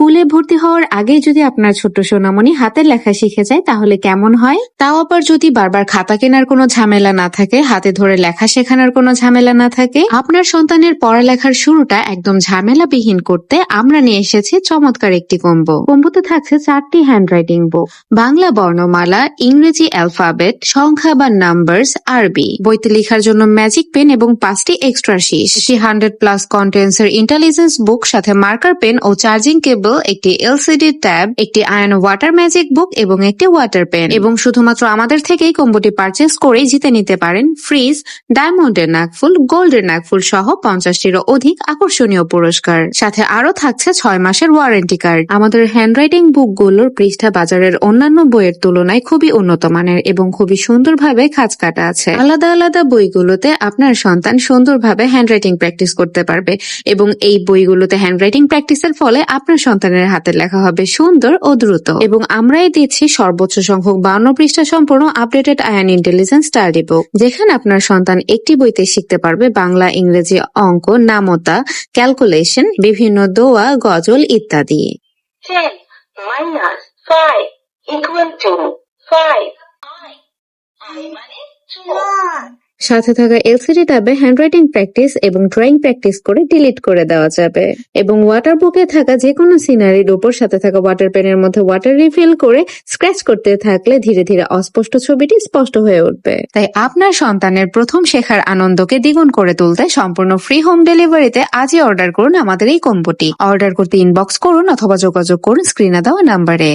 স্কুলে ভর্তি হওয়ার আগে যদি আপনার ছোট্ট সোনামণি হাতের লেখা শিখে যায় তাহলে কেমন হয়? তাও আবার যদি বারবার খাতা কেনার কোনো ঝামেলা না থাকে, হাতে ধরে লেখা শেখানোর কোনো ঝামেলা না থাকে। আপনার সন্তানের পড়ালেখার শুরুটা একদম ঝামেলাবিহীন করতে আমরা নিয়ে এসেছি চমৎকার একটি কম্বো। কম্বোতে থাকছে 4টি হ্যান্ডরাইটিং বুক, বাংলা বর্ণমালা, ইংরেজি অ্যালফাবেট, সংখ্যা বা নাম্বারস, আরবি। বইতে লেখার জন্য ম্যাজিক পেন এবং 5টি এক্সট্রা শীট, একটি 100+ কন্টেন্টসের ইন্টেলিজেন্স বুক, সাথে মার্কার পেন ও চার্জিং কেবল, একটি এলসিডি ট্যাব, একটি আয়ন ওয়াটার ম্যাজিক বুক এবং একটি ওয়াটার পেন। এবং শুধুমাত্র আমাদের থেকেই কম্বোটি পারচেস করেই জিতে নিতে পারেন ফ্রিজ, ডায়মন্ডের নাকফুল, গোল্ডের নাকফুল সহ 50টিরও অধিক আকর্ষণীয় পুরস্কার। সাথে আরো থাকছে 6 মাসের ওয়ারেন্টি কার্ড। আমাদের হ্যান্ডরাইটিং বুকগুলোর পৃষ্ঠা বাজারের অন্যান্য বইয়ের তুলনায় খুবই উন্নত মানের এবং খুবই সুন্দরভাবে খাঁজ কাটা আছে। আলাদা আলাদা বইগুলোতে আপনার সন্তান সুন্দরভাবে হ্যান্ডরাইটিং প্র্যাকটিস করতে পারবে এবং এই বইগুলোতে হ্যান্ডরাইটিং প্র্যাকটিসের ফলে আপনার সন্তানের হাতের লেখা হবে সুন্দর ও দ্রুত। এবং আমরাই দিচ্ছি সর্বোচ্চ সংখ্যক 52 পৃষ্ঠা সম্পূর্ণ আপডেটেড আয়ন ইন্টেলিজেন্স স্টাডি বুক, যেখানে আপনার সন্তান একটি বইতে শিখতে পারবে বাংলা, ইংরেজি, অঙ্ক, নামতা, ক্যালকুলেশন, বিভিন্ন দোয়া, গজল ইত্যাদি। 10 minus 5 equal to 5. I মানে 2. সাথে থাকা এলসিডি ট্যাবে হ্যান্ডরাইটিং প্র্যাকটিস এবং ড্রয়িং প্র্যাকটিস করে ডিলিট করে দেওয়া যাবে। এবং ওয়াটার বুকে থাকা যে কোনো সিনারির উপর সাথে থাকা ওয়াটার পেনের মধ্যে ওয়াটার রিফিল করে স্ক্র্যাচ করতে থাকলে ধীরে ধীরে অস্পষ্ট ছবিটি স্পষ্ট হয়ে উঠবে। তাই আপনার সন্তানের প্রথম শেখার আনন্দকে দ্বিগুণ করে তুলতে সম্পূর্ণ ফ্রি হোম ডেলিভারিতে আজই অর্ডার করুন আমাদের এই কম্বোটি। অর্ডার করতে ইনবক্স করুন অথবা যোগাযোগ করুন স্ক্রিনে দেওয়া নাম্বারে।